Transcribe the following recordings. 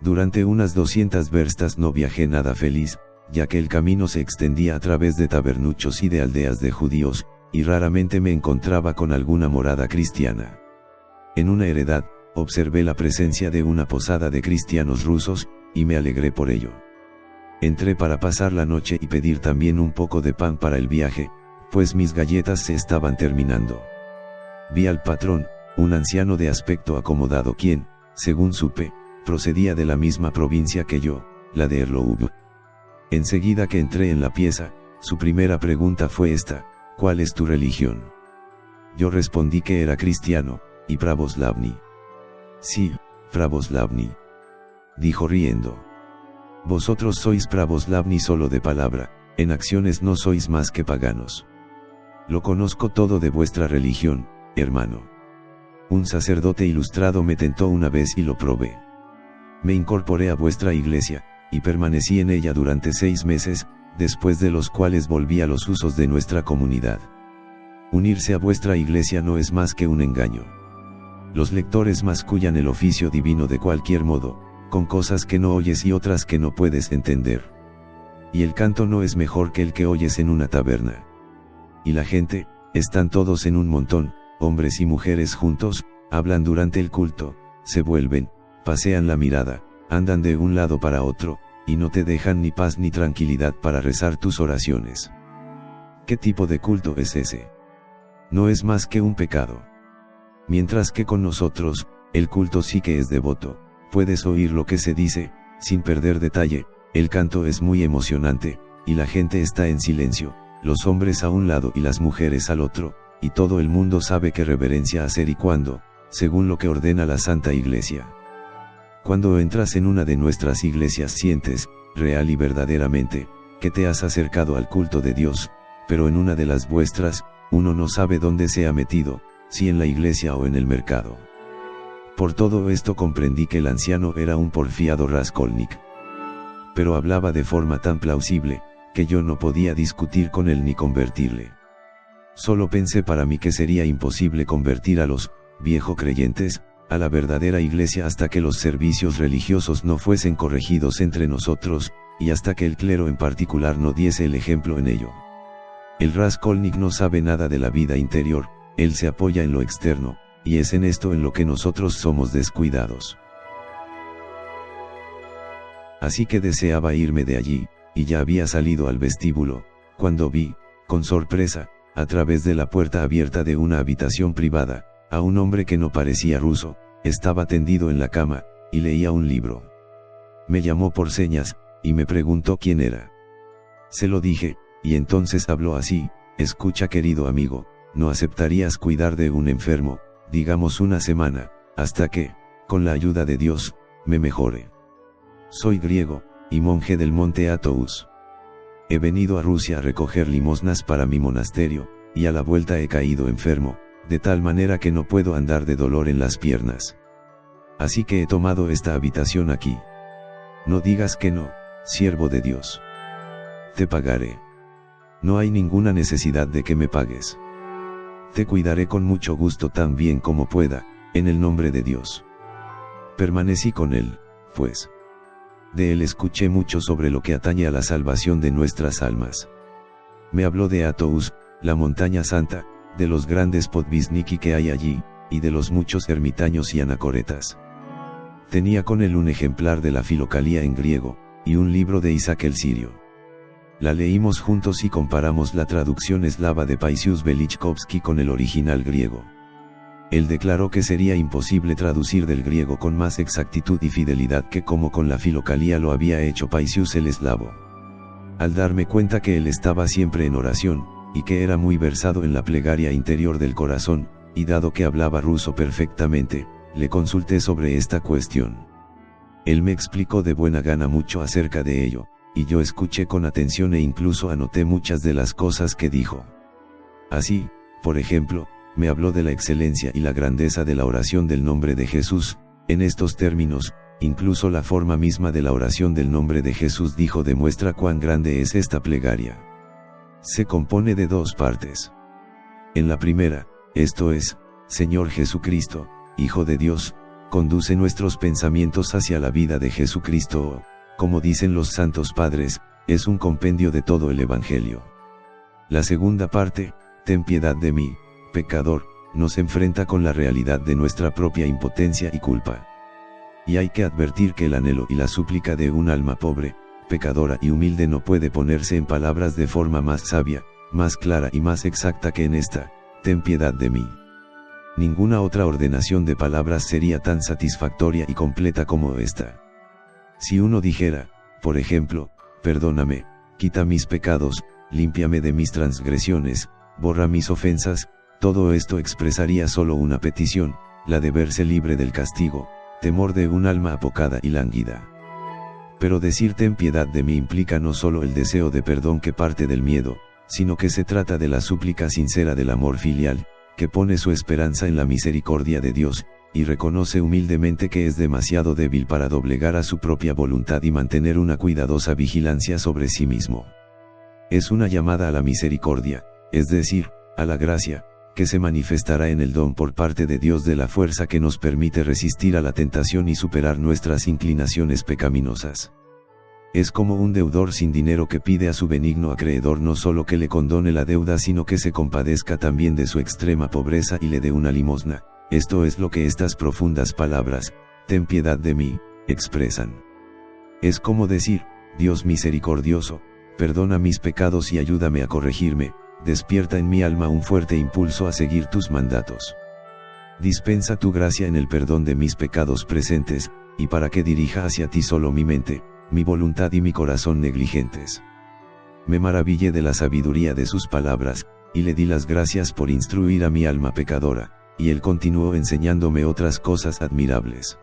Durante unas 200 verstas no viajé nada feliz, ya que el camino se extendía a través de tabernuchos y de aldeas de judíos, y raramente me encontraba con alguna morada cristiana. En una heredad, observé la presencia de una posada de cristianos rusos, y me alegré por ello. Entré para pasar la noche y pedir también un poco de pan para el viaje, pues mis galletas se estaban terminando. Vi al patrón, un anciano de aspecto acomodado quien, según supe, procedía de la misma provincia que yo, la de Erloub. Enseguida que entré en la pieza, su primera pregunta fue esta: ¿cuál es tu religión? Yo respondí que era cristiano, y pravoslavny. Sí, pravoslavny, dijo riendo. Vosotros sois pravoslavny solo de palabra, en acciones no sois más que paganos. Lo conozco todo de vuestra religión, hermano. Un sacerdote ilustrado me tentó una vez y lo probé. Me incorporé a vuestra iglesia, y permanecí en ella durante 6 meses, después de los cuales volví a los usos de nuestra comunidad. Unirse a vuestra iglesia no es más que un engaño. Los lectores mascullan el oficio divino de cualquier modo, con cosas que no oyes y otras que no puedes entender. Y el canto no es mejor que el que oyes en una taberna. Y la gente, están todos en un montón, hombres y mujeres juntos, hablan durante el culto, se vuelven, pasean la mirada, andan de un lado para otro, y no te dejan ni paz ni tranquilidad para rezar tus oraciones. ¿Qué tipo de culto es ese? No es más que un pecado. Mientras que con nosotros, el culto sí que es devoto, puedes oír lo que se dice, sin perder detalle, el canto es muy emocionante, y la gente está en silencio, los hombres a un lado y las mujeres al otro, y todo el mundo sabe qué reverencia hacer y cuándo, según lo que ordena la Santa Iglesia. Cuando entras en una de nuestras iglesias sientes, real y verdaderamente, que te has acercado al culto de Dios, pero en una de las vuestras, uno no sabe dónde se ha metido, si en la iglesia o en el mercado. Por todo esto comprendí que el anciano era un porfiado Raskolnik. Pero hablaba de forma tan plausible, que yo no podía discutir con él ni convertirle. Solo pensé para mí que sería imposible convertir a los viejo creyentes a la verdadera iglesia hasta que los servicios religiosos no fuesen corregidos entre nosotros, y hasta que el clero en particular no diese el ejemplo en ello. El Raskolnik no sabe nada de la vida interior, él se apoya en lo externo, y es en esto en lo que nosotros somos descuidados. Así que deseaba irme de allí, y ya había salido al vestíbulo, cuando vi, con sorpresa, a través de la puerta abierta de una habitación privada, a un hombre que no parecía ruso, estaba tendido en la cama, y leía un libro. Me llamó por señas, y me preguntó quién era. Se lo dije, y entonces habló así: escucha, querido amigo, no aceptarías cuidar de un enfermo, digamos una semana, hasta que, con la ayuda de Dios, me mejore. Soy griego, y monje del monte Athos. He venido a Rusia a recoger limosnas para mi monasterio, y a la vuelta he caído enfermo, de tal manera que no puedo andar de dolor en las piernas. Así que he tomado esta habitación aquí. No digas que no, siervo de Dios. Te pagaré. No hay ninguna necesidad de que me pagues. Te cuidaré con mucho gusto tan bien como pueda, en el nombre de Dios. Permanecí con él, pues. De él escuché mucho sobre lo que atañe a la salvación de nuestras almas. Me habló de Athos, la montaña santa, de los grandes podvisniki que hay allí, y de los muchos ermitaños y anacoretas. Tenía con él un ejemplar de la Filocalía en griego, y un libro de Isaac el Sirio. La leímos juntos y comparamos la traducción eslava de Paisius Velichkovsky con el original griego. Él declaró que sería imposible traducir del griego con más exactitud y fidelidad que como con la Filocalía lo había hecho Paisius el eslavo. Al darme cuenta que él estaba siempre en oración, y que era muy versado en la plegaria interior del corazón, y dado que hablaba ruso perfectamente, le consulté sobre esta cuestión. Él me explicó de buena gana mucho acerca de ello, y yo escuché con atención e incluso anoté muchas de las cosas que dijo. Así, por ejemplo, me habló de la excelencia y la grandeza de la oración del nombre de Jesús. En estos términos, incluso la forma misma de la oración del nombre de Jesús, dijo, demuestra cuán grande es esta plegaria. Se compone de 2 partes. En la primera, esto es, Señor Jesucristo, Hijo de Dios, conduce nuestros pensamientos hacia la vida de Jesucristo o, como dicen los santos padres, es un compendio de todo el Evangelio. La segunda parte, ten piedad de mí, pecador, nos enfrenta con la realidad de nuestra propia impotencia y culpa. Y hay que advertir que el anhelo y la súplica de un alma pobre, pecadora y humilde no puede ponerse en palabras de forma más sabia, más clara y más exacta que en esta, ten piedad de mí. Ninguna otra ordenación de palabras sería tan satisfactoria y completa como esta. Si uno dijera, por ejemplo, perdóname, quita mis pecados, límpiame de mis transgresiones, borra mis ofensas, todo esto expresaría solo una petición, la de verse libre del castigo, temor de un alma apocada y lánguida. Pero decir ten piedad de mí implica no solo el deseo de perdón que parte del miedo, sino que se trata de la súplica sincera del amor filial, que pone su esperanza en la misericordia de Dios, y reconoce humildemente que es demasiado débil para doblegar a su propia voluntad y mantener una cuidadosa vigilancia sobre sí mismo. Es una llamada a la misericordia, es decir, a la gracia, que se manifestará en el don por parte de Dios de la fuerza que nos permite resistir a la tentación y superar nuestras inclinaciones pecaminosas. Es como un deudor sin dinero que pide a su benigno acreedor no solo que le condone la deuda sino que se compadezca también de su extrema pobreza y le dé una limosna. Esto es lo que estas profundas palabras, ten piedad de mí, expresan. Es como decir, Dios misericordioso, perdona mis pecados y ayúdame a corregirme, despierta en mi alma un fuerte impulso a seguir tus mandatos. Dispensa tu gracia en el perdón de mis pecados presentes, y para que dirija hacia ti solo mi mente, mi voluntad y mi corazón negligentes. Me maravillé de la sabiduría de sus palabras, y le di las gracias por instruir a mi alma pecadora, y él continuó enseñándome otras cosas admirables.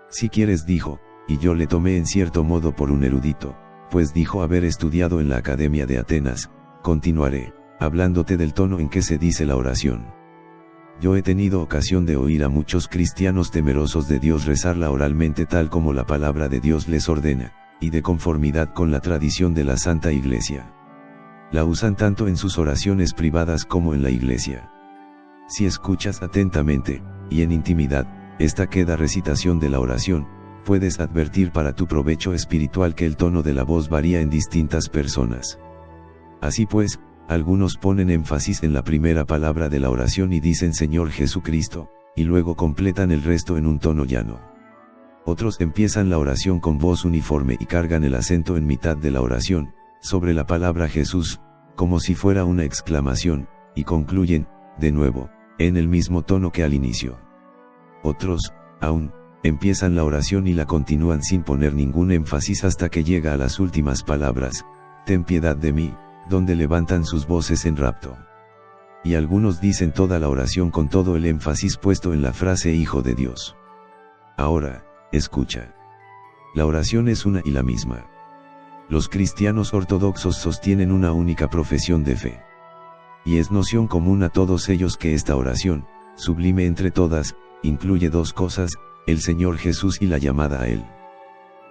Si quieres, dijo, y yo le tomé en cierto modo por un erudito, pues dijo haber estudiado en la Academia de Atenas, continuaré, hablándote del tono en que se dice la oración. Yo he tenido ocasión de oír a muchos cristianos temerosos de Dios rezarla oralmente tal como la palabra de Dios les ordena, y de conformidad con la tradición de la Santa Iglesia. La usan tanto en sus oraciones privadas como en la Iglesia. Si escuchas atentamente, y en intimidad, esta queda recitación de la oración, puedes advertir para tu provecho espiritual que el tono de la voz varía en distintas personas. Así pues, algunos ponen énfasis en la primera palabra de la oración y dicen Señor Jesucristo, y luego completan el resto en un tono llano. Otros empiezan la oración con voz uniforme y cargan el acento en mitad de la oración, sobre la palabra Jesús, como si fuera una exclamación, y concluyen, de nuevo, en el mismo tono que al inicio. Otros, aún, empiezan la oración y la continúan sin poner ningún énfasis hasta que llega a las últimas palabras, ten piedad de mí, donde levantan sus voces en rapto. Y algunos dicen toda la oración con todo el énfasis puesto en la frase Hijo de Dios. Ahora, escucha. La oración es una y la misma. Los cristianos ortodoxos sostienen una única profesión de fe. Y es noción común a todos ellos que esta oración, sublime entre todas, incluye dos cosas, el Señor Jesús y la llamada a Él.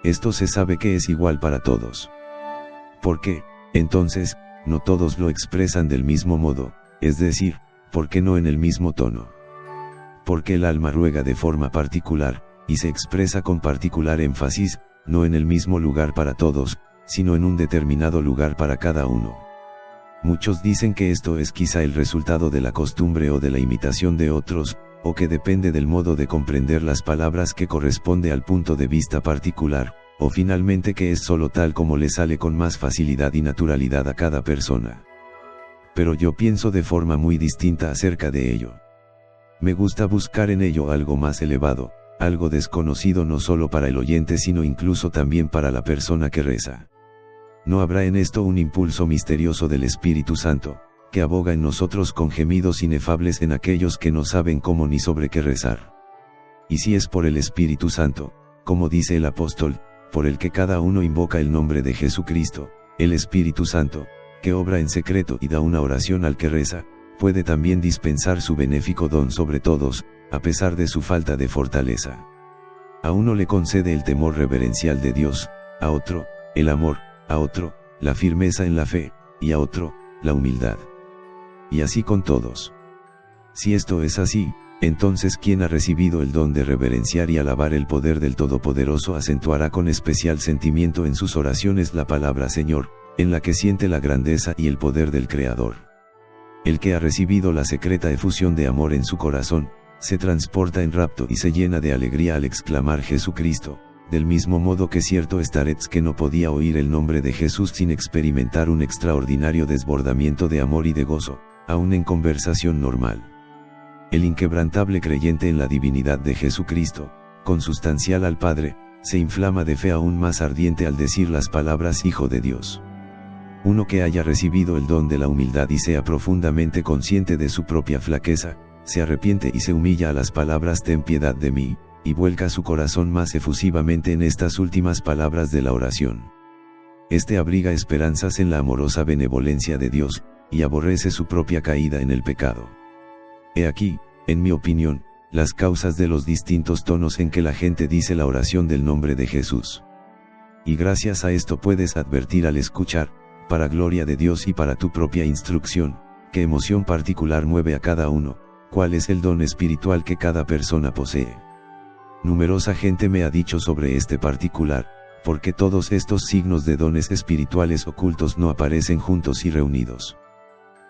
Esto se sabe que es igual para todos. ¿Por qué, entonces, no todos lo expresan del mismo modo, es decir, por qué no en el mismo tono? Porque el alma ruega de forma particular, y se expresa con particular énfasis, no en el mismo lugar para todos, sino en un determinado lugar para cada uno. Muchos dicen que esto es quizá el resultado de la costumbre o de la imitación de otros, o que depende del modo de comprender las palabras que corresponde al punto de vista particular, o finalmente que es solo tal como le sale con más facilidad y naturalidad a cada persona. Pero yo pienso de forma muy distinta acerca de ello. Me gusta buscar en ello algo más elevado, algo desconocido no solo para el oyente sino incluso también para la persona que reza. ¿No habrá en esto un impulso misterioso del Espíritu Santo, que aboga en nosotros con gemidos inefables en aquellos que no saben cómo ni sobre qué rezar? Y si es por el Espíritu Santo, como dice el apóstol, por el que cada uno invoca el nombre de Jesucristo, el Espíritu Santo, que obra en secreto y da una oración al que reza, puede también dispensar su benéfico don sobre todos, a pesar de su falta de fortaleza. A uno le concede el temor reverencial de Dios, a otro, el amor, a otro, la firmeza en la fe, y a otro, la humildad. Y así con todos. Si esto es así, Entonces quien ha recibido el don de reverenciar y alabar el poder del Todopoderoso acentuará con especial sentimiento en sus oraciones la palabra Señor, en la que siente la grandeza y el poder del Creador. El que ha recibido la secreta efusión de amor en su corazón, se transporta en rapto y se llena de alegría al exclamar Jesucristo, del mismo modo que cierto starets que no podía oír el nombre de Jesús sin experimentar un extraordinario desbordamiento de amor y de gozo, aun en conversación normal. El inquebrantable creyente en la divinidad de Jesucristo, consustancial al Padre, se inflama de fe aún más ardiente al decir las palabras Hijo de Dios. Uno que haya recibido el don de la humildad y sea profundamente consciente de su propia flaqueza, se arrepiente y se humilla a las palabras ten piedad de mí, y vuelca su corazón más efusivamente en estas últimas palabras de la oración. Este abriga esperanzas en la amorosa benevolencia de Dios, y aborrece su propia caída en el pecado. He aquí, en mi opinión, las causas de los distintos tonos en que la gente dice la oración del nombre de Jesús. Y gracias a esto puedes advertir al escuchar, para gloria de Dios y para tu propia instrucción, qué emoción particular mueve a cada uno, cuál es el don espiritual que cada persona posee. Numerosa gente me ha dicho sobre este particular, porque todos estos signos de dones espirituales ocultos no aparecen juntos y reunidos.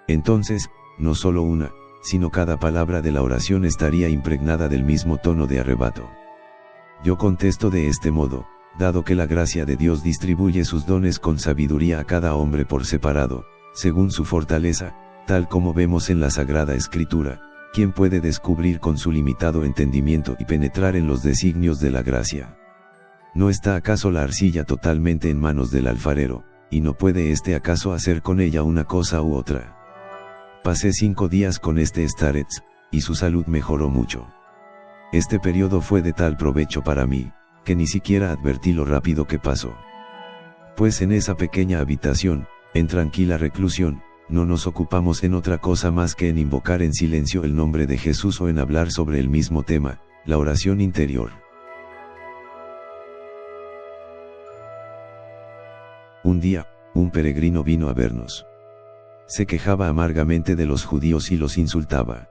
Entonces, no solo una, sino cada palabra de la oración estaría impregnada del mismo tono de arrebato. Yo contesto de este modo, dado que la gracia de Dios distribuye sus dones con sabiduría a cada hombre por separado, según su fortaleza, tal como vemos en la Sagrada Escritura, ¿quién puede descubrir con su limitado entendimiento y penetrar en los designios de la gracia? ¿No está acaso la arcilla totalmente en manos del alfarero, y no puede éste acaso hacer con ella una cosa u otra? Pasé 5 días con este starets, y su salud mejoró mucho. Este periodo fue de tal provecho para mí, que ni siquiera advertí lo rápido que pasó. Pues en esa pequeña habitación, en tranquila reclusión, no nos ocupamos en otra cosa más que en invocar en silencio el nombre de Jesús o en hablar sobre el mismo tema, la oración interior. Un día, un peregrino vino a vernos. Se quejaba amargamente de los judíos y los insultaba.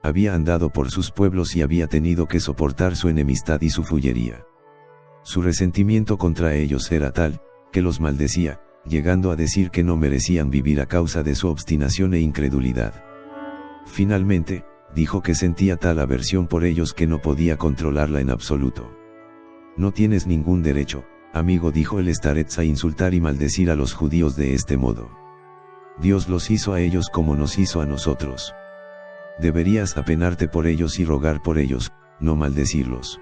Había andado por sus pueblos y había tenido que soportar su enemistad y su fullería. Su resentimiento contra ellos era tal, que los maldecía, llegando a decir que no merecían vivir a causa de su obstinación e incredulidad. Finalmente, dijo que sentía tal aversión por ellos que no podía controlarla en absoluto. No tienes ningún derecho, amigo, dijo el starets, a insultar y maldecir a los judíos de este modo. Dios los hizo a ellos como nos hizo a nosotros. Deberías apenarte por ellos y rogar por ellos, no maldecirlos.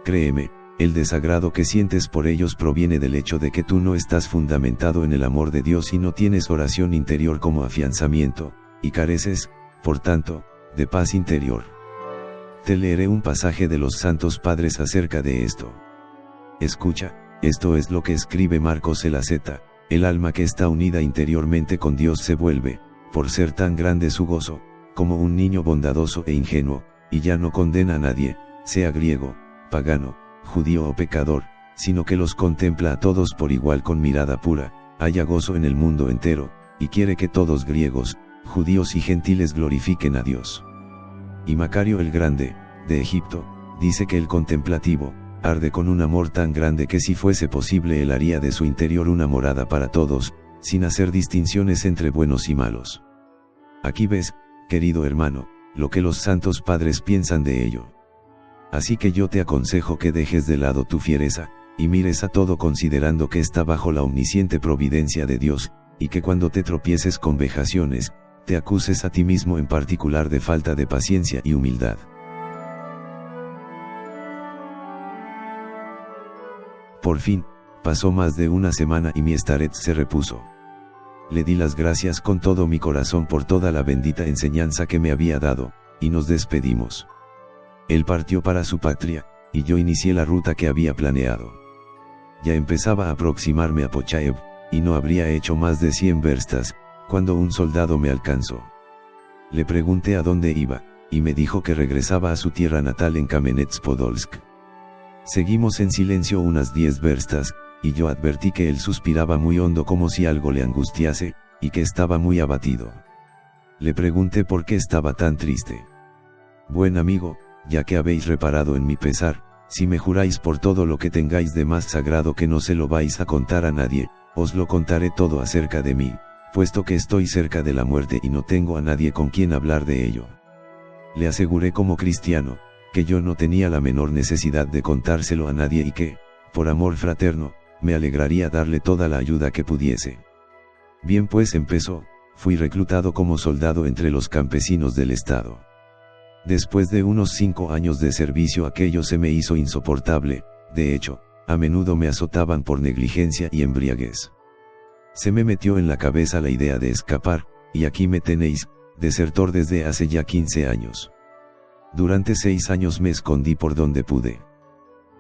Créeme, el desagrado que sientes por ellos proviene del hecho de que tú no estás fundamentado en el amor de Dios y no tienes oración interior como afianzamiento, y careces, por tanto, de paz interior. Te leeré un pasaje de los Santos Padres acerca de esto. Escucha, esto es lo que escribe Marcos el asceta: el alma que está unida interiormente con Dios se vuelve, por ser tan grande su gozo, como un niño bondadoso e ingenuo, y ya no condena a nadie, sea griego, pagano, judío o pecador, sino que los contempla a todos por igual con mirada pura, haya gozo en el mundo entero, y quiere que todos griegos, judíos y gentiles glorifiquen a Dios. Y Macario el Grande, de Egipto, dice que el contemplativo, arde con un amor tan grande que si fuese posible él haría de su interior una morada para todos, sin hacer distinciones entre buenos y malos. Aquí ves, querido hermano, lo que los santos padres piensan de ello. Así que yo te aconsejo que dejes de lado tu fiereza, y mires a todo considerando que está bajo la omnisciente providencia de Dios, y que cuando te tropieces con vejaciones, te acuses a ti mismo en particular de falta de paciencia y humildad. Por fin, pasó más de una semana y mi starets se repuso. Le di las gracias con todo mi corazón por toda la bendita enseñanza que me había dado, y nos despedimos. Él partió para su patria, y yo inicié la ruta que había planeado. Ya empezaba a aproximarme a Pochaev, y no habría hecho más de 100 verstas, cuando un soldado me alcanzó. Le pregunté a dónde iba, y me dijo que regresaba a su tierra natal en Kamenets-Podolsk. Seguimos en silencio unas 10 verstas, y yo advertí que él suspiraba muy hondo como si algo le angustiase, y que estaba muy abatido. Le pregunté por qué estaba tan triste. Buen amigo, ya que habéis reparado en mi pesar, si me juráis por todo lo que tengáis de más sagrado que no se lo vais a contar a nadie, os lo contaré todo acerca de mí, puesto que estoy cerca de la muerte y no tengo a nadie con quien hablar de ello. Le aseguré como cristiano, que yo no tenía la menor necesidad de contárselo a nadie y que, por amor fraterno, me alegraría darle toda la ayuda que pudiese. Bien pues empezó, fui reclutado como soldado entre los campesinos del estado. Después de unos 5 años de servicio aquello se me hizo insoportable, de hecho, a menudo me azotaban por negligencia y embriaguez. Se me metió en la cabeza la idea de escapar, y aquí me tenéis, desertor desde hace ya 15 años. Durante 6 años me escondí por donde pude.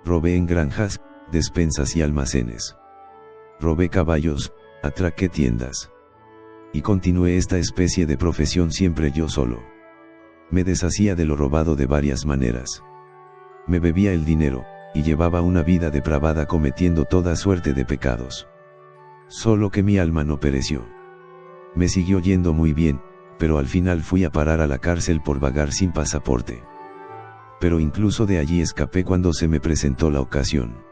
Robé en granjas, despensas y almacenes. Robé caballos, atraqué tiendas. Y continué esta especie de profesión siempre yo solo. Me deshacía de lo robado de varias maneras. Me bebía el dinero, y llevaba una vida depravada cometiendo toda suerte de pecados. Solo que mi alma no pereció. Me siguió yendo muy bien, pero al final fui a parar a la cárcel por vagar sin pasaporte. Pero incluso de allí escapé cuando se me presentó la ocasión.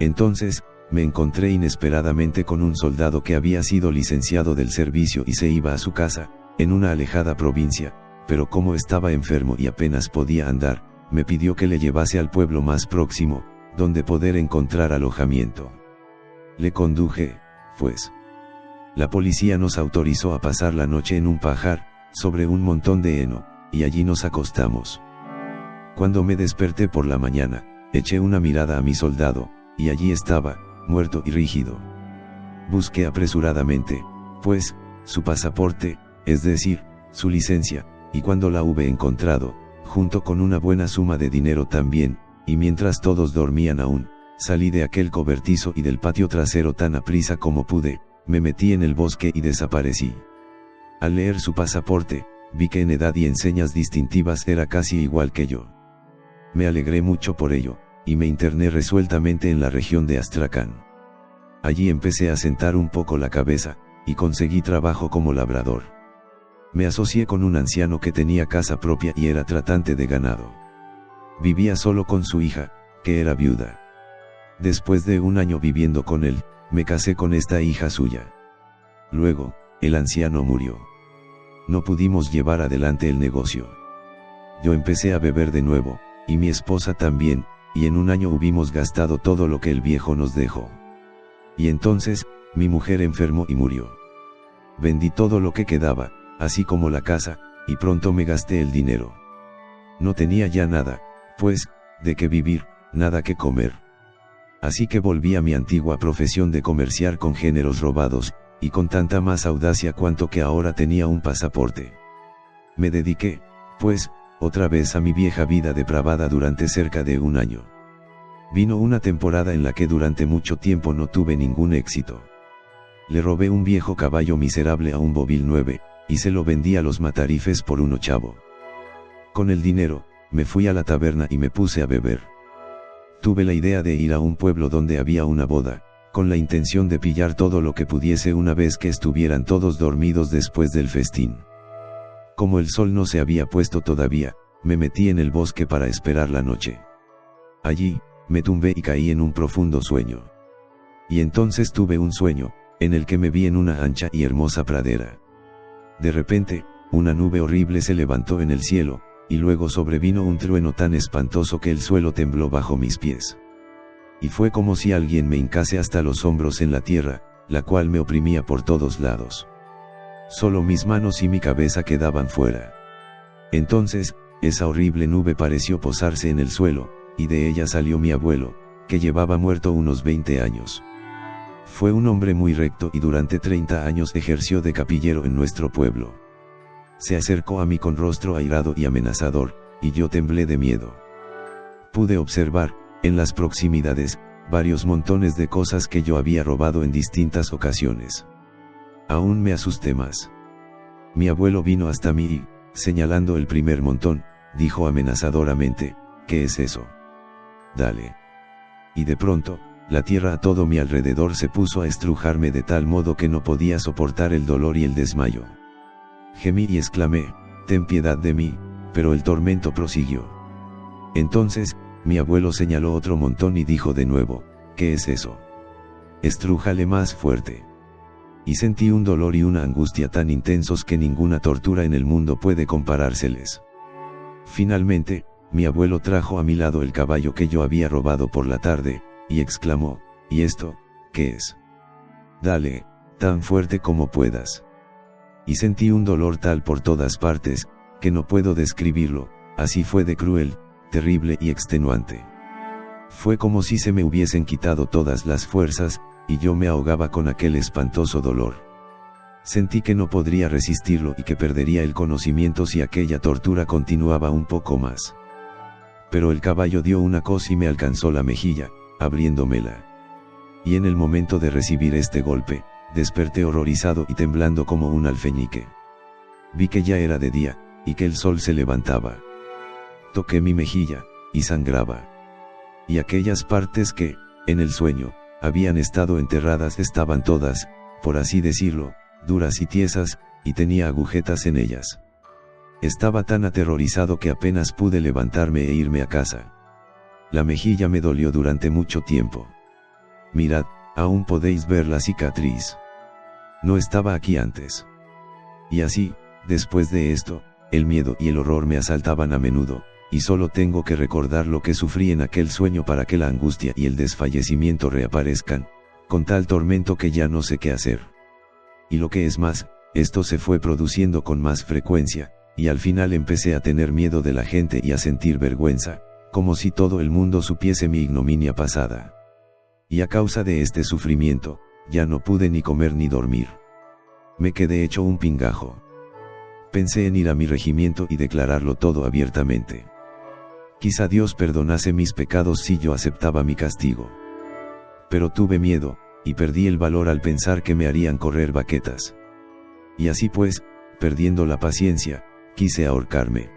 Entonces, me encontré inesperadamente con un soldado que había sido licenciado del servicio y se iba a su casa, en una alejada provincia, pero como estaba enfermo y apenas podía andar, me pidió que le llevase al pueblo más próximo, donde poder encontrar alojamiento. Le conduje, pues. La policía nos autorizó a pasar la noche en un pajar, sobre un montón de heno, y allí nos acostamos. Cuando me desperté por la mañana, eché una mirada a mi soldado, y allí estaba, muerto y rígido. Busqué apresuradamente, pues, su pasaporte, es decir, su licencia, y cuando la hube encontrado, junto con una buena suma de dinero también, y mientras todos dormían aún, salí de aquel cobertizo y del patio trasero tan aprisa como pude, me metí en el bosque y desaparecí. Al leer su pasaporte, vi que en edad y en señas distintivas era casi igual que yo. Me alegré mucho por ello, y me interné resueltamente en la región de Astracán. Allí empecé a sentar un poco la cabeza, y conseguí trabajo como labrador. Me asocié con un anciano que tenía casa propia y era tratante de ganado. Vivía solo con su hija, que era viuda. Después de un año viviendo con él, me casé con esta hija suya. Luego, el anciano murió. No pudimos llevar adelante el negocio. Yo empecé a beber de nuevo, y mi esposa también, y en un año hubimos gastado todo lo que el viejo nos dejó. Y entonces, mi mujer enfermó y murió. Vendí todo lo que quedaba, así como la casa, y pronto me gasté el dinero. No tenía ya nada, pues, de qué vivir, nada que comer. Así que volví a mi antigua profesión de comerciar con géneros robados, y con tanta más audacia cuanto que ahora tenía un pasaporte. Me dediqué, pues, otra vez a mi vieja vida depravada durante cerca de un año. Vino una temporada en la que durante mucho tiempo no tuve ningún éxito. Le robé un viejo caballo miserable a un bobil 9, y se lo vendí a los matarifes por un ochavo. Con el dinero, me fui a la taberna y me puse a beber. Tuve la idea de ir a un pueblo donde había una boda, con la intención de pillar todo lo que pudiese una vez que estuvieran todos dormidos después del festín. Como el sol no se había puesto todavía, me metí en el bosque para esperar la noche. Allí, me tumbé y caí en un profundo sueño. Y entonces tuve un sueño, en el que me vi en una ancha y hermosa pradera. De repente, una nube horrible se levantó en el cielo, y luego sobrevino un trueno tan espantoso que el suelo tembló bajo mis pies. Y fue como si alguien me hincase hasta los hombros en la tierra, la cual me oprimía por todos lados. Solo mis manos y mi cabeza quedaban fuera. Entonces, esa horrible nube pareció posarse en el suelo, y de ella salió mi abuelo, que llevaba muerto unos 20 años. Fue un hombre muy recto y durante 30 años ejerció de capillero en nuestro pueblo. Se acercó a mí con rostro airado y amenazador, y yo temblé de miedo. Pude observar, en las proximidades, varios montones de cosas que yo había robado en distintas ocasiones. Aún me asusté más. Mi abuelo vino hasta mí y, señalando el primer montón, dijo amenazadoramente, ¿qué es eso? Dale. Y de pronto, la tierra a todo mi alrededor se puso a estrujarme de tal modo que no podía soportar el dolor y el desmayo. Gemí y exclamé, ten piedad de mí, pero el tormento prosiguió. Entonces, mi abuelo señaló otro montón y dijo de nuevo, ¿qué es eso? Estrújale más fuerte. Y sentí un dolor y una angustia tan intensos que ninguna tortura en el mundo puede comparárseles. Finalmente, mi abuelo trajo a mi lado el caballo que yo había robado por la tarde, y exclamó, ¿y esto, qué es? Dale, tan fuerte como puedas. Y sentí un dolor tal por todas partes, que no puedo describirlo, así fue de cruel, terrible y extenuante. Fue como si se me hubiesen quitado todas las fuerzas, y yo me ahogaba con aquel espantoso dolor. Sentí que no podría resistirlo y que perdería el conocimiento si aquella tortura continuaba un poco más. Pero el caballo dio una coz y me alcanzó la mejilla, abriéndomela. Y en el momento de recibir este golpe, desperté horrorizado y temblando como un alfeñique. Vi que ya era de día, y que el sol se levantaba. Toqué mi mejilla, y sangraba. Y aquellas partes que, en el sueño, habían estado enterradas estaban todas, por así decirlo, duras y tiesas, y tenía agujetas en ellas. Estaba tan aterrorizado que apenas pude levantarme e irme a casa. La mejilla me dolió durante mucho tiempo. Mirad, aún podéis ver la cicatriz. No estaba aquí antes. Y así, después de esto, el miedo y el horror me asaltaban a menudo, y solo tengo que recordar lo que sufrí en aquel sueño para que la angustia y el desfallecimiento reaparezcan, con tal tormento que ya no sé qué hacer. Y lo que es más, esto se fue produciendo con más frecuencia, y al final empecé a tener miedo de la gente y a sentir vergüenza, como si todo el mundo supiese mi ignominia pasada. Y a causa de este sufrimiento, ya no pude ni comer ni dormir. Me quedé hecho un pingajo. Pensé en ir a mi regimiento y declararlo todo abiertamente. Quizá Dios perdonase mis pecados si yo aceptaba mi castigo. Pero tuve miedo, y perdí el valor al pensar que me harían correr baquetas. Y así pues, perdiendo la paciencia, quise ahorcarme.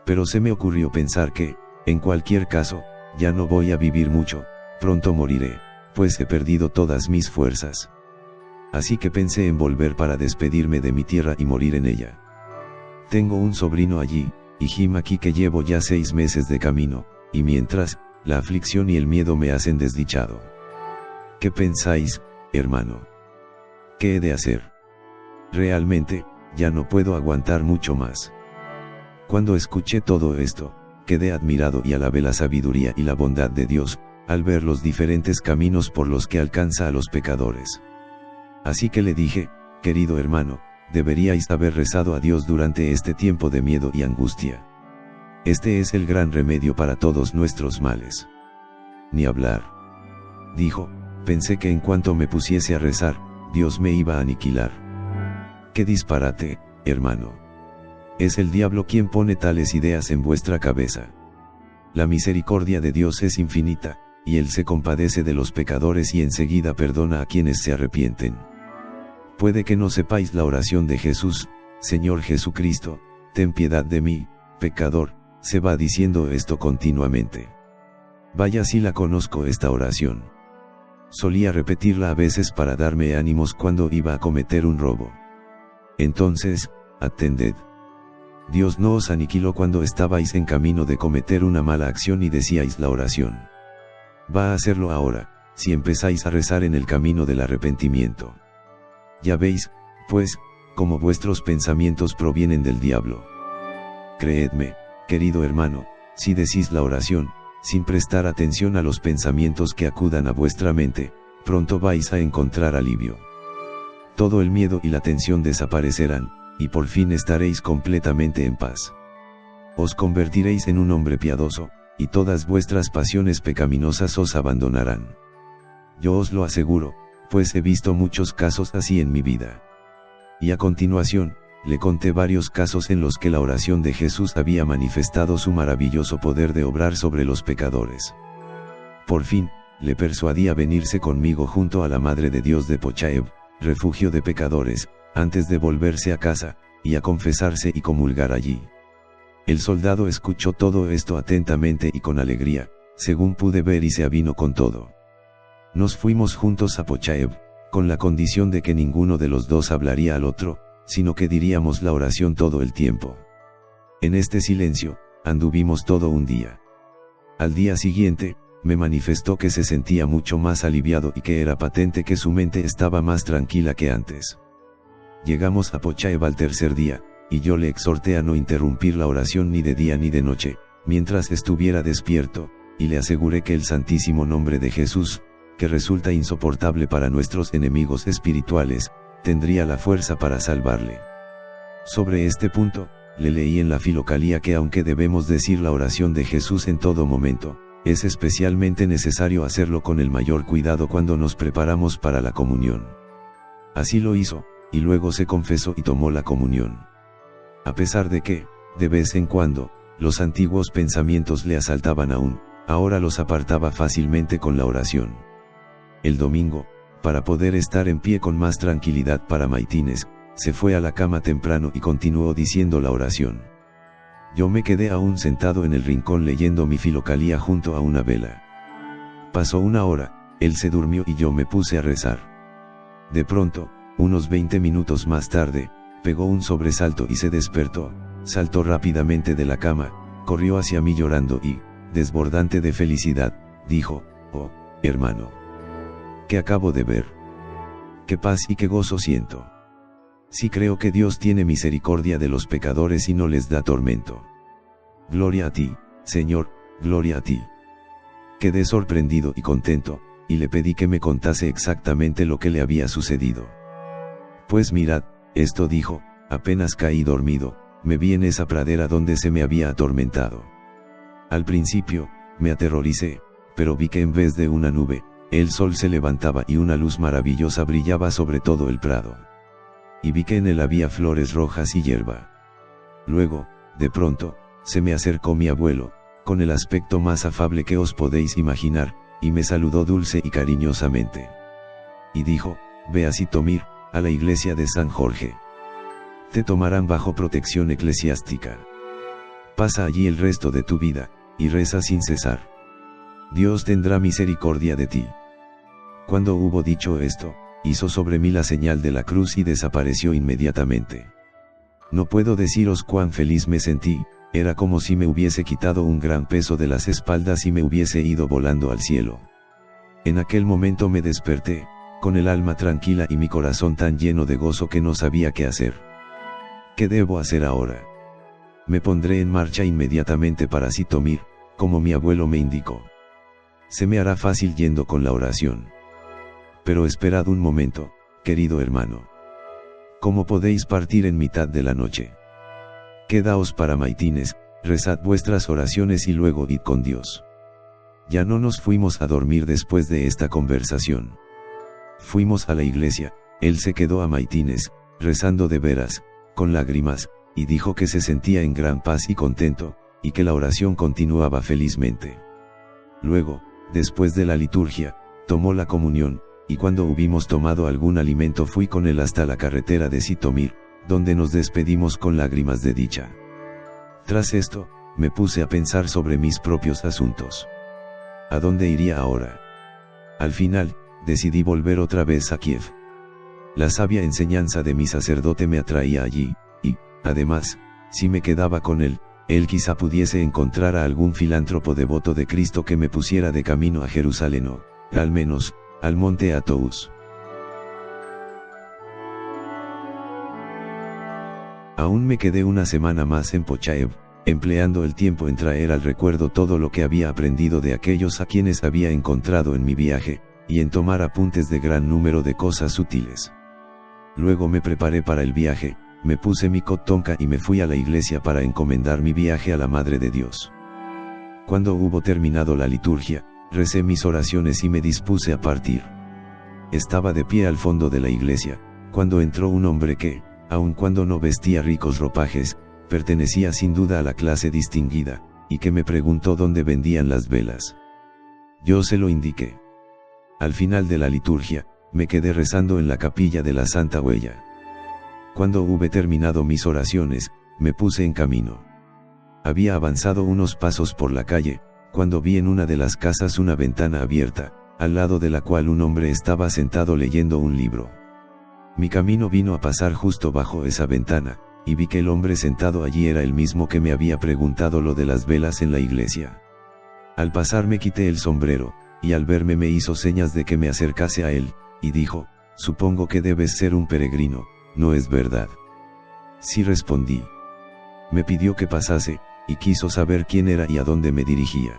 Pero se me ocurrió pensar que, en cualquier caso, ya no voy a vivir mucho, pronto moriré, pues he perdido todas mis fuerzas. Así que pensé en volver para despedirme de mi tierra y morir en ella. Tengo un sobrino allí, y Jim aquí que llevo ya 6 meses de camino, y mientras, la aflicción y el miedo me hacen desdichado. ¿Qué pensáis, hermano? ¿Qué he de hacer? Realmente, ya no puedo aguantar mucho más. Cuando escuché todo esto, quedé admirado y alabé la sabiduría y la bondad de Dios, al ver los diferentes caminos por los que alcanza a los pecadores. Así que le dije, querido hermano, deberíais haber rezado a Dios durante este tiempo de miedo y angustia. Este es el gran remedio para todos nuestros males. Ni hablar. Dijo, pensé que en cuanto me pusiese a rezar, Dios me iba a aniquilar. ¡Qué disparate, hermano! Es el diablo quien pone tales ideas en vuestra cabeza. La misericordia de Dios es infinita, y Él se compadece de los pecadores y enseguida perdona a quienes se arrepienten. Puede que no sepáis la oración de Jesús, Señor Jesucristo, ten piedad de mí, pecador, se va diciendo esto continuamente. Vaya si la conozco esta oración. Solía repetirla a veces para darme ánimos cuando iba a cometer un robo. Entonces, atended. Dios no os aniquiló cuando estabais en camino de cometer una mala acción y decíais la oración. Va a hacerlo ahora, si empezáis a rezar en el camino del arrepentimiento. Ya veis, pues, cómo vuestros pensamientos provienen del diablo. Creedme, querido hermano, si decís la oración, sin prestar atención a los pensamientos que acudan a vuestra mente, pronto vais a encontrar alivio. Todo el miedo y la tensión desaparecerán, y por fin estaréis completamente en paz. Os convertiréis en un hombre piadoso, y todas vuestras pasiones pecaminosas os abandonarán. Yo os lo aseguro, pues he visto muchos casos así en mi vida. Y a continuación, le conté varios casos en los que la oración de Jesús había manifestado su maravilloso poder de obrar sobre los pecadores. Por fin, le persuadí a venirse conmigo junto a la Madre de Dios de Pochaev, refugio de pecadores, antes de volverse a casa, y a confesarse y comulgar allí. El soldado escuchó todo esto atentamente y con alegría, según pude ver, y se avino con todo. Nos fuimos juntos a Pochaev, con la condición de que ninguno de los dos hablaría al otro, sino que diríamos la oración todo el tiempo. En este silencio, anduvimos todo un día. Al día siguiente, me manifestó que se sentía mucho más aliviado y que era patente que su mente estaba más tranquila que antes. Llegamos a Pochaev al tercer día, y yo le exhorté a no interrumpir la oración ni de día ni de noche, mientras estuviera despierto, y le aseguré que el santísimo nombre de Jesús, que resulta insoportable para nuestros enemigos espirituales, tendría la fuerza para salvarle. Sobre este punto, le leí en la Filocalía que aunque debemos decir la oración de Jesús en todo momento, es especialmente necesario hacerlo con el mayor cuidado cuando nos preparamos para la comunión. Así lo hizo, y luego se confesó y tomó la comunión. A pesar de que, de vez en cuando, los antiguos pensamientos le asaltaban aún, ahora los apartaba fácilmente con la oración. El domingo, para poder estar en pie con más tranquilidad para maitines, se fue a la cama temprano y continuó diciendo la oración. Yo me quedé aún sentado en el rincón leyendo mi Filocalía junto a una vela. Pasó una hora, él se durmió y yo me puse a rezar. De pronto, unos 20 minutos más tarde, pegó un sobresalto y se despertó, saltó rápidamente de la cama, corrió hacia mí llorando y, desbordante de felicidad, dijo: «Oh, hermano, ¿qué acabo de ver? Qué paz y qué gozo siento. Sí creo que Dios tiene misericordia de los pecadores y no les da tormento. Gloria a ti, Señor, gloria a ti». Quedé sorprendido y contento, y le pedí que me contase exactamente lo que le había sucedido. «Pues mirad, esto dijo, apenas caí dormido, me vi en esa pradera donde se me había atormentado. Al principio, me aterroricé, pero vi que en vez de una nube, el sol se levantaba y una luz maravillosa brillaba sobre todo el prado. Y vi que en él había flores rojas y hierba. Luego, de pronto, se me acercó mi abuelo, con el aspecto más afable que os podéis imaginar, y me saludó dulce y cariñosamente. Y dijo: «Ve a Sitomir, a la iglesia de San Jorge. Te tomarán bajo protección eclesiástica. Pasa allí el resto de tu vida, y reza sin cesar. Dios tendrá misericordia de ti». Cuando hubo dicho esto, hizo sobre mí la señal de la cruz y desapareció inmediatamente. No puedo deciros cuán feliz me sentí, era como si me hubiese quitado un gran peso de las espaldas y me hubiese ido volando al cielo. En aquel momento me desperté, con el alma tranquila y mi corazón tan lleno de gozo que no sabía qué hacer. ¿Qué debo hacer ahora? Me pondré en marcha inmediatamente para Sitomir, como mi abuelo me indicó. Se me hará fácil yendo con la oración. Pero esperad un momento, querido hermano. ¿Cómo podéis partir en mitad de la noche? Quedaos para maitines, rezad vuestras oraciones y luego id con Dios». Ya no nos fuimos a dormir después de esta conversación. Fuimos a la iglesia, él se quedó a maitines, rezando de veras, con lágrimas, y dijo que se sentía en gran paz y contento, y que la oración continuaba felizmente. Luego, después de la liturgia, tomó la comunión, y cuando hubimos tomado algún alimento fui con él hasta la carretera de Sitomir, donde nos despedimos con lágrimas de dicha. Tras esto, me puse a pensar sobre mis propios asuntos. ¿A dónde iría ahora? Al final, decidí volver otra vez a Kiev. La sabia enseñanza de mi sacerdote me atraía allí, y, además, si me quedaba con él quizá pudiese encontrar a algún filántropo devoto de Cristo que me pusiera de camino a Jerusalén o, al menos, al monte Athos. Aún me quedé una semana más en Pochaev, empleando el tiempo en traer al recuerdo todo lo que había aprendido de aquellos a quienes había encontrado en mi viaje, y en tomar apuntes de gran número de cosas útiles. Luego me preparé para el viaje, me puse mi kotonka y me fui a la iglesia para encomendar mi viaje a la Madre de Dios. Cuando hubo terminado la liturgia, recé mis oraciones y me dispuse a partir. Estaba de pie al fondo de la iglesia, cuando entró un hombre que, aun cuando no vestía ricos ropajes, pertenecía sin duda a la clase distinguida, y que me preguntó dónde vendían las velas. Yo se lo indiqué. Al final de la liturgia, me quedé rezando en la capilla de la Santa Huella. Cuando hube terminado mis oraciones, me puse en camino. Había avanzado unos pasos por la calle, cuando vi en una de las casas una ventana abierta, al lado de la cual un hombre estaba sentado leyendo un libro. Mi camino vino a pasar justo bajo esa ventana, y vi que el hombre sentado allí era el mismo que me había preguntado lo de las velas en la iglesia. Al pasar me quité el sombrero, y al verme me hizo señas de que me acercase a él, y dijo: «Supongo que debes ser un peregrino, ¿no es verdad?». Sí, respondí. Me pidió que pasase, y quiso saber quién era y a dónde me dirigía.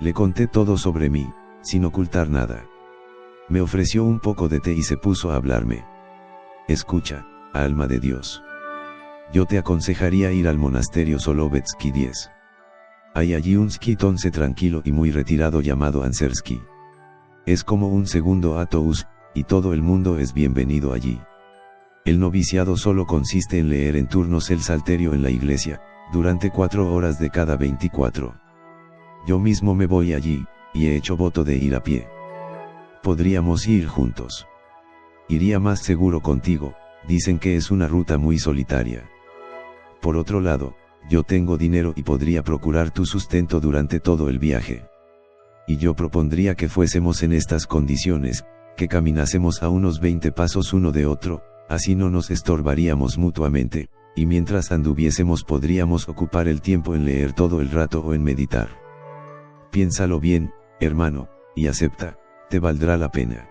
Le conté todo sobre mí, sin ocultar nada. Me ofreció un poco de té y se puso a hablarme. «Escucha, alma de Dios. Yo te aconsejaría ir al monasterio Solovetsky 10. Hay allí un skitonce tranquilo y muy retirado llamado Ansersky. Es como un segundo Atous, y todo el mundo es bienvenido allí. El noviciado solo consiste en leer en turnos el salterio en la iglesia, durante 4 horas de cada 24. Yo mismo me voy allí, y he hecho voto de ir a pie. Podríamos ir juntos. Iría más seguro contigo, dicen que es una ruta muy solitaria. Por otro lado, yo tengo dinero y podría procurar tu sustento durante todo el viaje. Y yo propondría que fuésemos en estas condiciones, que caminásemos a unos 20 pasos uno de otro, así no nos estorbaríamos mutuamente, y mientras anduviésemos podríamos ocupar el tiempo en leer todo el rato o en meditar. Piénsalo bien, hermano, y acepta, te valdrá la pena».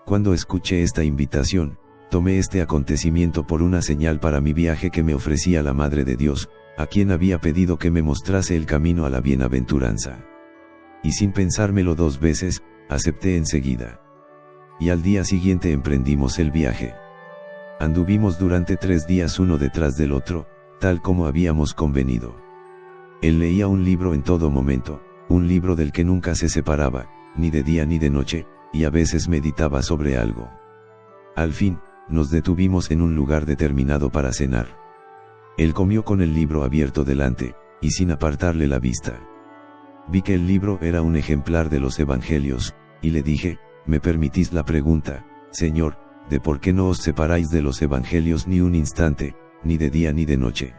Cuando escuché esta invitación, tomé este acontecimiento por una señal para mi viaje que me ofrecía la Madre de Dios, a quien había pedido que me mostrase el camino a la bienaventuranza. Y sin pensármelo 2 veces, acepté enseguida. Y al día siguiente emprendimos el viaje. Anduvimos durante 3 días uno detrás del otro, tal como habíamos convenido. Él leía un libro en todo momento, un libro del que nunca se separaba, ni de día ni de noche, y a veces meditaba sobre algo. Al fin, nos detuvimos en un lugar determinado para cenar. Él comió con el libro abierto delante, y sin apartarle la vista. Vi que el libro era un ejemplar de los Evangelios, y le dije: «¿Me permitís la pregunta, Señor, de por qué no os separáis de los Evangelios ni un instante, ni de día ni de noche?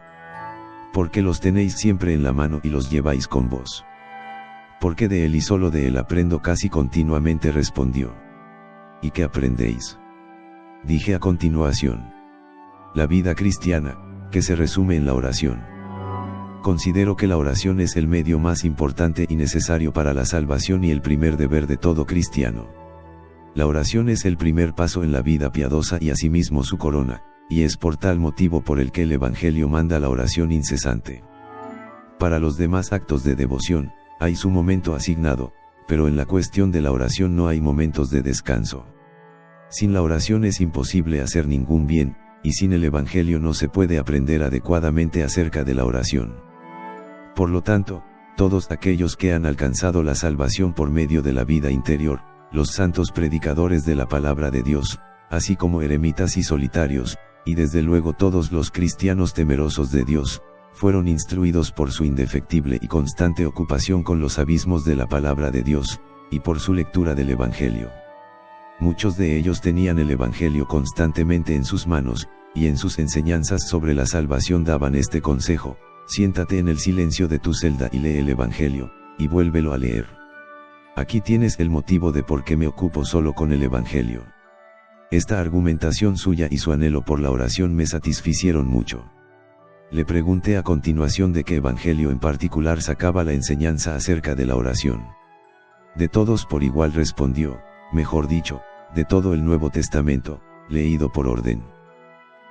¿Por qué los tenéis siempre en la mano y los lleváis con vos?». «Porque de él y solo de él aprendo casi continuamente», respondió. «¿Y qué aprendéis?». Dije a continuación: «La vida cristiana, que se resume en la oración. Considero que la oración es el medio más importante y necesario para la salvación y el primer deber de todo cristiano. La oración es el primer paso en la vida piadosa y asimismo su corona, y es por tal motivo por el que el Evangelio manda la oración incesante. Para los demás actos de devoción, hay su momento asignado, pero en la cuestión de la oración no hay momentos de descanso. Sin la oración es imposible hacer ningún bien, y sin el Evangelio no se puede aprender adecuadamente acerca de la oración. Por lo tanto, todos aquellos que han alcanzado la salvación por medio de la vida interior, los santos predicadores de la palabra de Dios, así como eremitas y solitarios, y desde luego todos los cristianos temerosos de Dios, fueron instruidos por su indefectible y constante ocupación con los abismos de la palabra de Dios, y por su lectura del Evangelio. Muchos de ellos tenían el Evangelio constantemente en sus manos, y en sus enseñanzas sobre la salvación daban este consejo: «Siéntate en el silencio de tu celda y lee el Evangelio, y vuélvelo a leer. Aquí tienes el motivo de por qué me ocupo solo con el Evangelio». Esta argumentación suya y su anhelo por la oración me satisficieron mucho. Le pregunté a continuación de qué evangelio en particular sacaba la enseñanza acerca de la oración. «De todos por igual», respondió, «mejor dicho, de todo el Nuevo Testamento, leído por orden.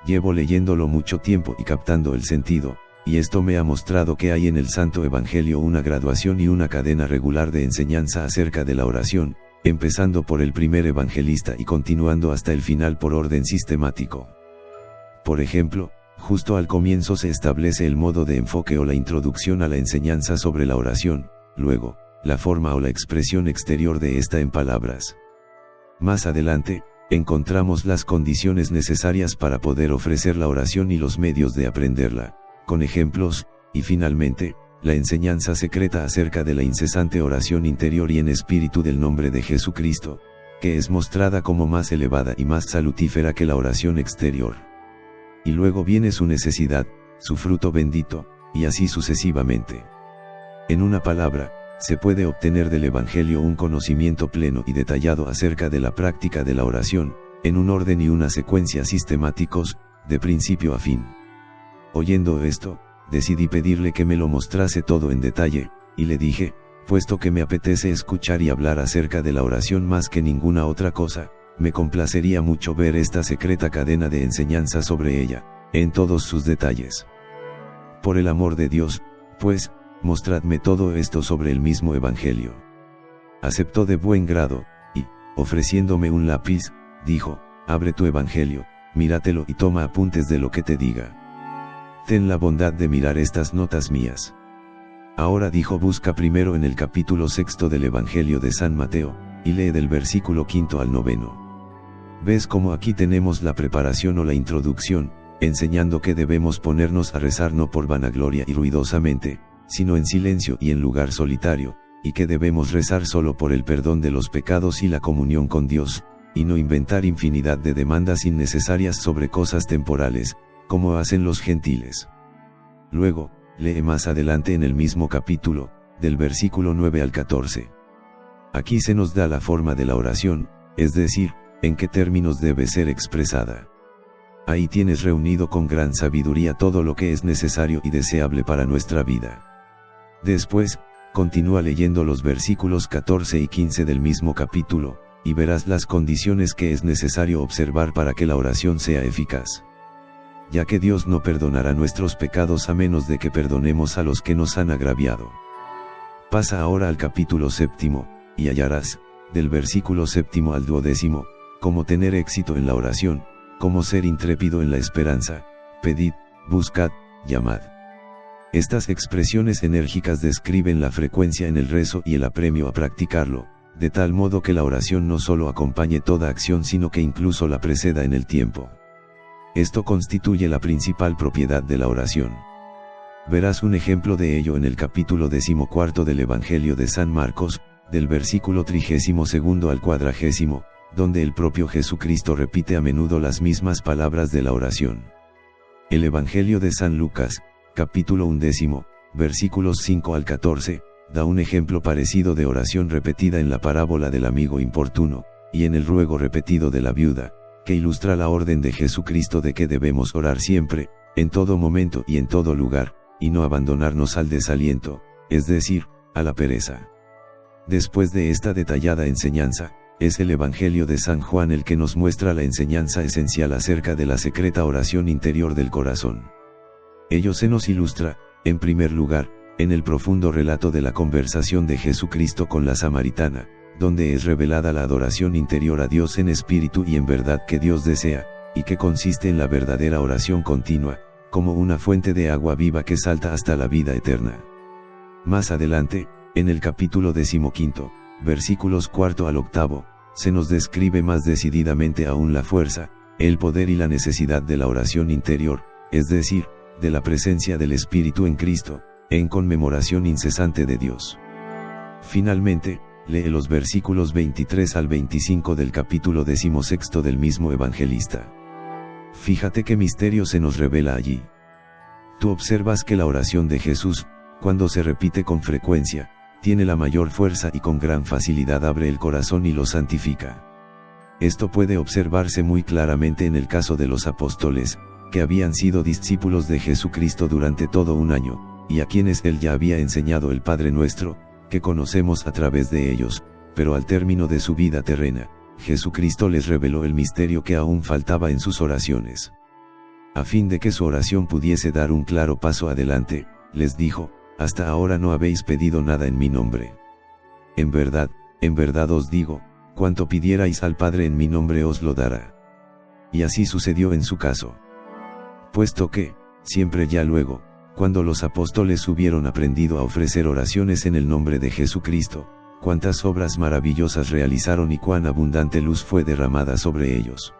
Llevo leyéndolo mucho tiempo y captando el sentido, y esto me ha mostrado que hay en el Santo Evangelio una graduación y una cadena regular de enseñanza acerca de la oración, empezando por el primer evangelista y continuando hasta el final por orden sistemático. Por ejemplo, justo al comienzo se establece el modo de enfoque o la introducción a la enseñanza sobre la oración, luego, la forma o la expresión exterior de esta en palabras. Más adelante, encontramos las condiciones necesarias para poder ofrecer la oración y los medios de aprenderla, con ejemplos, y finalmente, la enseñanza secreta acerca de la incesante oración interior y en espíritu del nombre de Jesucristo, que es mostrada como más elevada y más salutífera que la oración exterior. Y luego viene su necesidad, su fruto bendito, y así sucesivamente. En una palabra, se puede obtener del Evangelio un conocimiento pleno y detallado acerca de la práctica de la oración, en un orden y una secuencia sistemáticos, de principio a fin. Oyendo esto, decidí pedirle que me lo mostrase todo en detalle, y le dije, puesto que me apetece escuchar y hablar acerca de la oración más que ninguna otra cosa, me complacería mucho ver esta secreta cadena de enseñanza sobre ella, en todos sus detalles. Por el amor de Dios, pues, mostradme todo esto sobre el mismo Evangelio. Aceptó de buen grado, y, ofreciéndome un lápiz, dijo, abre tu Evangelio, míratelo y toma apuntes de lo que te diga. Ten la bondad de mirar estas notas mías. Ahora dijo, busca primero en el capítulo 6 del Evangelio de San Mateo, y lee del versículo 5 al 9. ¿Ves cómo aquí tenemos la preparación o la introducción, enseñando que debemos ponernos a rezar no por vanagloria y ruidosamente, sino en silencio y en lugar solitario, y que debemos rezar solo por el perdón de los pecados y la comunión con Dios, y no inventar infinidad de demandas innecesarias sobre cosas temporales, como hacen los gentiles? Luego, lee más adelante en el mismo capítulo, del versículo 9 al 14. Aquí se nos da la forma de la oración, es decir, en qué términos debe ser expresada. Ahí tienes reunido con gran sabiduría todo lo que es necesario y deseable para nuestra vida. Después, continúa leyendo los versículos 14 y 15 del mismo capítulo, y verás las condiciones que es necesario observar para que la oración sea eficaz. Ya que Dios no perdonará nuestros pecados a menos de que perdonemos a los que nos han agraviado. Pasa ahora al capítulo 7, y hallarás, del versículo 7 al 12, cómo tener éxito en la oración, cómo ser intrépido en la esperanza, pedid, buscad, llamad. Estas expresiones enérgicas describen la frecuencia en el rezo y el apremio a practicarlo, de tal modo que la oración no solo acompañe toda acción sino que incluso la preceda en el tiempo. Esto constituye la principal propiedad de la oración. Verás un ejemplo de ello en el capítulo 14 del Evangelio de San Marcos, del versículo 32 al 40, donde el propio Jesucristo repite a menudo las mismas palabras de la oración. El Evangelio de San Lucas, capítulo 11, versículos 5 al 14, da un ejemplo parecido de oración repetida en la parábola del amigo importuno, y en el ruego repetido de la viuda, que ilustra la orden de Jesucristo de que debemos orar siempre, en todo momento y en todo lugar, y no abandonarnos al desaliento, es decir, a la pereza. Después de esta detallada enseñanza, es el Evangelio de San Juan el que nos muestra la enseñanza esencial acerca de la secreta oración interior del corazón. Ello se nos ilustra, en primer lugar, en el profundo relato de la conversación de Jesucristo con la samaritana, donde es revelada la adoración interior a Dios en espíritu y en verdad que Dios desea, y que consiste en la verdadera oración continua, como una fuente de agua viva que salta hasta la vida eterna. Más adelante, en el capítulo 15, versículos 4 al 8, se nos describe más decididamente aún la fuerza, el poder y la necesidad de la oración interior, es decir, de la presencia del Espíritu en Cristo, en conmemoración incesante de Dios. Finalmente, lee los versículos 23 al 25 del capítulo 16 del mismo evangelista. Fíjate qué misterio se nos revela allí. Tú observas que la oración de Jesús, cuando se repite con frecuencia, tiene la mayor fuerza y con gran facilidad abre el corazón y lo santifica. Esto puede observarse muy claramente en el caso de los apóstoles, que habían sido discípulos de Jesucristo durante todo un año, y a quienes él ya había enseñado el Padre Nuestro, que conocemos a través de ellos, pero al término de su vida terrena, Jesucristo les reveló el misterio que aún faltaba en sus oraciones. A fin de que su oración pudiese dar un claro paso adelante, les dijo, hasta ahora no habéis pedido nada en mi nombre. En verdad os digo, cuanto pidierais al Padre en mi nombre os lo dará. Y así sucedió en su caso. Puesto que, siempre ya luego, cuando los apóstoles hubieron aprendido a ofrecer oraciones en el nombre de Jesucristo, cuántas obras maravillosas realizaron y cuán abundante luz fue derramada sobre ellos.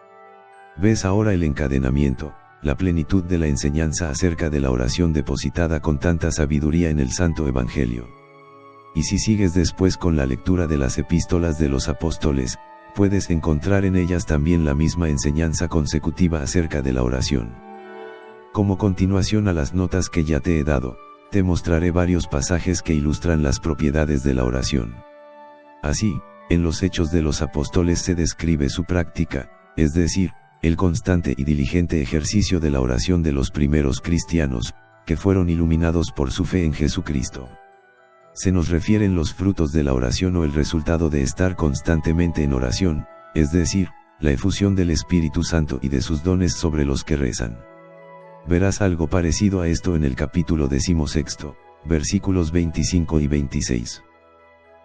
Ves ahora el encadenamiento, la plenitud de la enseñanza acerca de la oración depositada con tanta sabiduría en el Santo Evangelio. Y si sigues después con la lectura de las epístolas de los apóstoles, puedes encontrar en ellas también la misma enseñanza consecutiva acerca de la oración. Como continuación a las notas que ya te he dado, te mostraré varios pasajes que ilustran las propiedades de la oración. Así, en los Hechos de los Apóstoles se describe su práctica, es decir, el constante y diligente ejercicio de la oración de los primeros cristianos, que fueron iluminados por su fe en Jesucristo. Se nos refieren los frutos de la oración o el resultado de estar constantemente en oración, es decir, la efusión del Espíritu Santo y de sus dones sobre los que rezan. Verás algo parecido a esto en el capítulo 16, versículos 25 y 26.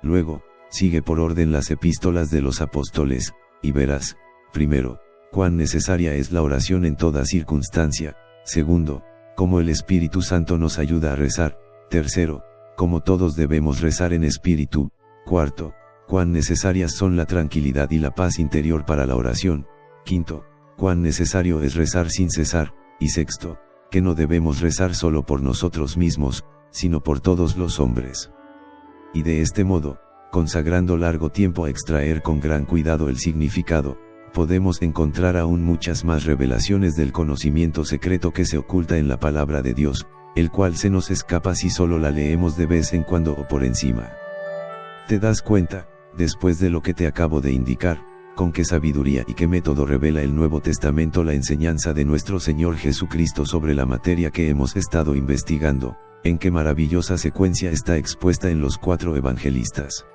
Luego, sigue por orden las epístolas de los apóstoles, y verás, primero, cuán necesaria es la oración en toda circunstancia; segundo, cómo el Espíritu Santo nos ayuda a rezar; tercero, cómo todos debemos rezar en espíritu; cuarto, cuán necesarias son la tranquilidad y la paz interior para la oración; quinto, cuán necesario es rezar sin cesar; y sexto, que no debemos rezar solo por nosotros mismos, sino por todos los hombres. Y de este modo, consagrando largo tiempo a extraer con gran cuidado el significado, podemos encontrar aún muchas más revelaciones del conocimiento secreto que se oculta en la palabra de Dios, el cual se nos escapa si solo la leemos de vez en cuando o por encima. ¿Te das cuenta, después de lo que te acabo de indicar, con qué sabiduría y qué método revela el Nuevo Testamento la enseñanza de nuestro Señor Jesucristo sobre la materia que hemos estado investigando, en qué maravillosa secuencia está expuesta en los 4 evangelistas?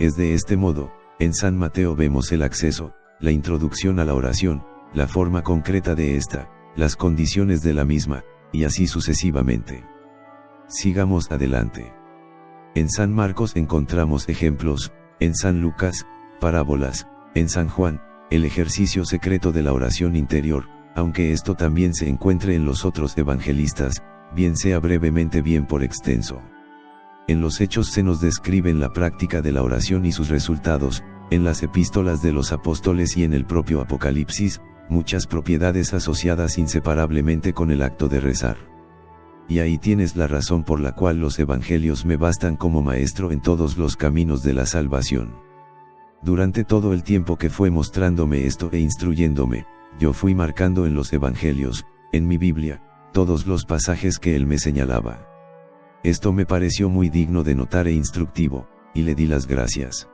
Es de este modo, en San Mateo vemos el acceso, la introducción a la oración, la forma concreta de esta, las condiciones de la misma, y así sucesivamente. Sigamos adelante. En San Marcos encontramos ejemplos, en San Lucas, parábolas, en San Juan, el ejercicio secreto de la oración interior, aunque esto también se encuentre en los otros evangelistas, bien sea brevemente bien por extenso. En los Hechos se nos describen la práctica de la oración y sus resultados, en las epístolas de los apóstoles y en el propio Apocalipsis, muchas propiedades asociadas inseparablemente con el acto de rezar. Y ahí tienes la razón por la cual los evangelios me bastan como maestro en todos los caminos de la salvación. Durante todo el tiempo que fue mostrándome esto e instruyéndome, yo fui marcando en los evangelios, en mi Biblia, todos los pasajes que él me señalaba. Esto me pareció muy digno de notar e instructivo, y le di las gracias.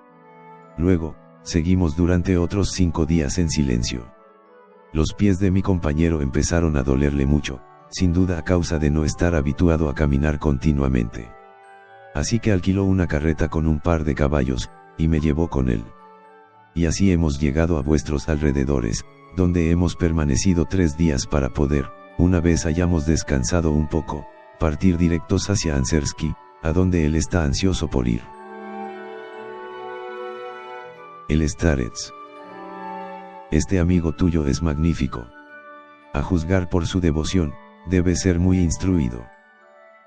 Luego, seguimos durante otros 5 días en silencio. Los pies de mi compañero empezaron a dolerle mucho, sin duda a causa de no estar habituado a caminar continuamente. Así que alquiló una carreta con un par de caballos, y me llevó con él. Y así hemos llegado a vuestros alrededores, donde hemos permanecido 3 días para poder, una vez hayamos descansado un poco, partir directos hacia Anserski, a donde él está ansioso por ir. El Starets. Este amigo tuyo es magnífico. A juzgar por su devoción, debe ser muy instruido.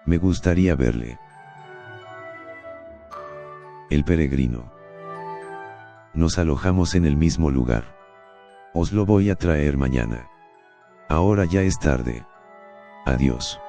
Me gustaría verle. El peregrino. Nos alojamos en el mismo lugar. Os lo voy a traer mañana. Ahora ya es tarde. Adiós.